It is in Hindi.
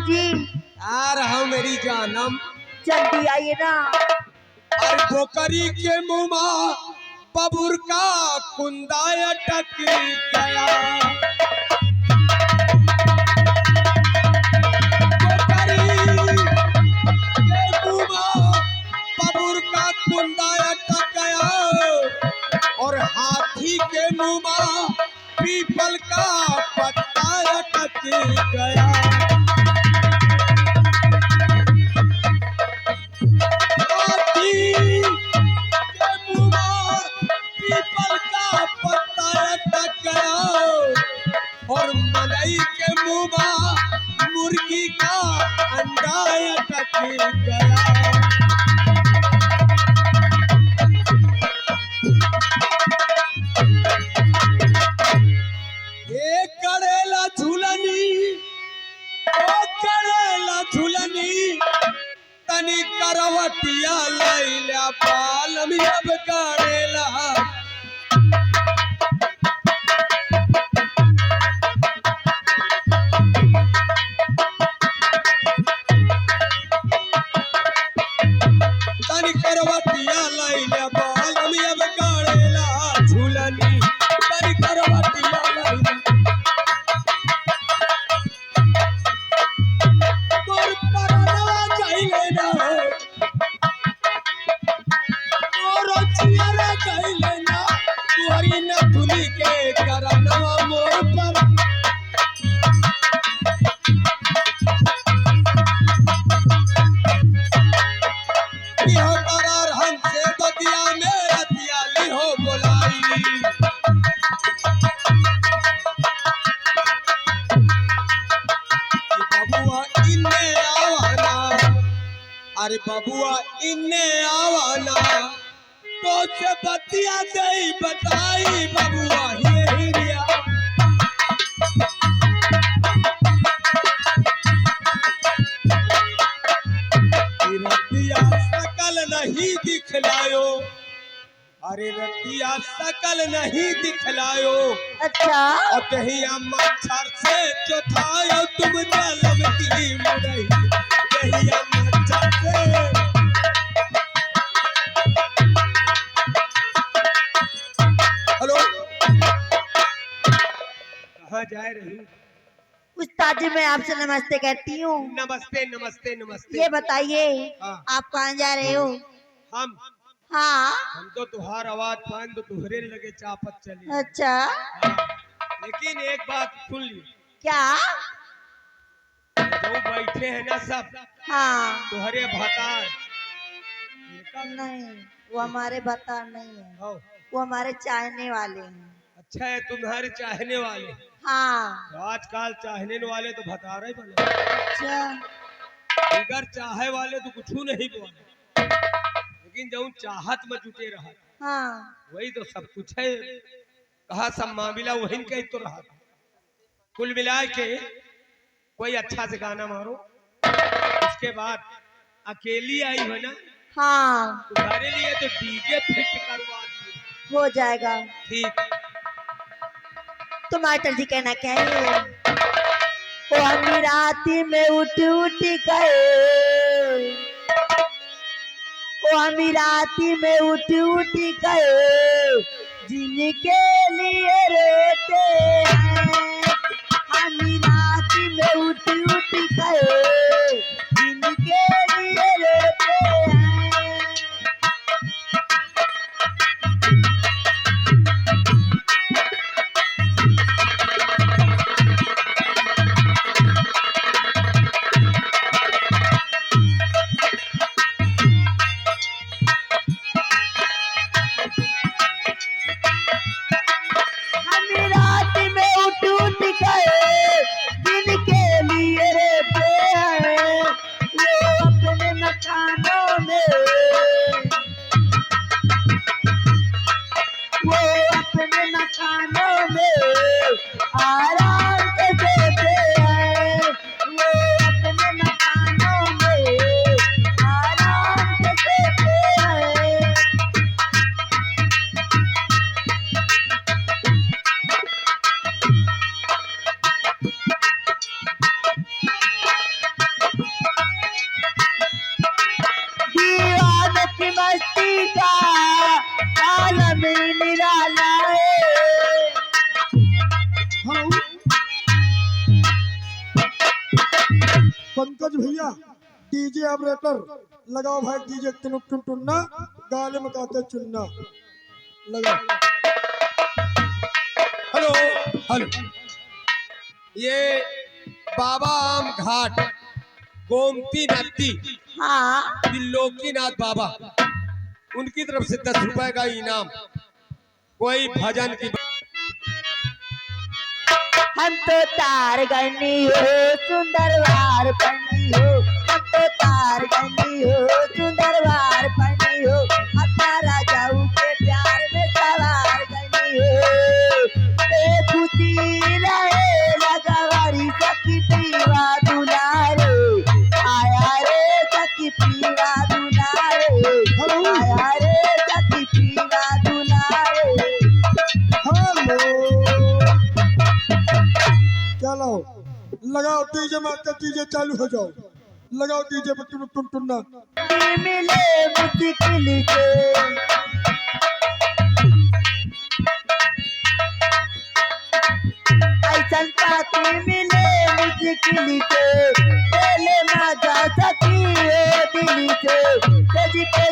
जी? आ रहा हूँ मेरी जानम। जल्दी आइए ना। अरे बोकरी के मुँह में बबुर का कुंदा अटक गया। बोकरी के मुँह में बबुर का कुंदा अटक गया और हाथी के मुँह में पीपल का पत्ता अटक गया। पीपल का पत्ता अटक गया और मलई के मुँह में मुर्गी का अंडा अटक गया। एक करेला झूलनी, ओ करेला झूलनी, तनी करवटिया लैला बाल में अब करेला। तनी करवटिया लैला बाल में अब करेला झूलनी, तनी करवटिया लैला। तोर परनवा कइले ना कइले ना तुहरी न धुली के करनवा मोर पर। इहो करार हमसे बतिया में रतियाली हो बोलाई। बबुआ इन्ने आवाना, अरे बबुआ इन्ने आवाना तो से बतिया दई बताई बबुआ ये हिरिया। रतिया सकल नहीं दिखलायो, अरे रतिया सकल नहीं दिखलायो। अच्छा। और कहिया मच्छर से चौथायो तुम जलम की मुरई, कहिया मच्छर से। हेलो, कहाँ जा रही? उस्ताद जी मैं आपसे नमस्ते कहती हूँ। नमस्ते नमस्ते नमस्ते। ये बताइए हाँ। आप कहाँ जा रहे हो? हम हाँ। तो तुहार आवाज पान तो तुहरे लगे चापत चली। अच्छा। हाँ। लेकिन एक बात सुन ली। क्या? जो बैठे हैं ना सब, हाँ। तुहरे भतार नहीं, वो हमारे बता नहीं है, हो। वो हमारे चाहने वाले हैं। अच्छा है, तुम्हारे चाहने वाले। हाँ। तो आजकल चाहने वाले तो भतारे बने। अच्छा। अगर चाहे वाले तो कुछ नहीं बोले, लेकिन जो चाहत में जुटे रहा हाँ। वही तो सब कुछ है। कहा सब मामला वही कहीं तो रहा। कुल मिला के कोई अच्छा से गाना मारो, उसके बाद अकेली आई हो ना। हाँ। तुम्हारे लिए तो डीजे फिट करवा दिए। हो जाएगा। ठीक। तो मास्टर जी कहना क्या है? वो हम राती में उठ उठ गए, वो हम राती में उठ उठ गए, जिनके लिए रोते हैं। हम राती में उठ उठ गए, जिनके लिए रोते हैं। मस्ती का आलम ही निराला है। हाँ पंकज भैया डीजे ऑपरेटर लगाओ भाई डीजे टुनटुन्ना गाले में गाते चुनना लगा। हेलो हेलो, ये बाबा आम घाट गोमती नदी हाँ त्रिलोकीनाथ बाबा, उनकी तरफ से 10 रुपए का इनाम। कोई भजन की हम तो तार गनी हो सुंदरवार पन्नी हो, हम तो तार गनी हो सुंदरवार पन्नी हो, अपना राजाऊ के प्यार में सवार गनी हो। ए खुशी रहे लगवारी सखी पीवा दुलारे, आया रे सखी पीवा दुलारे, आया रे सखी पीवा दुलारे। हेलो चलो लगाओ डीजे मारते डीजे चालू हो जाओ लगाओ डीजे पे टुनटुन्ना। मिले मुश्किल से ऐसन साथी मिले मुश्किल से, पहले ना जा सकी हो दिल से, सजी पे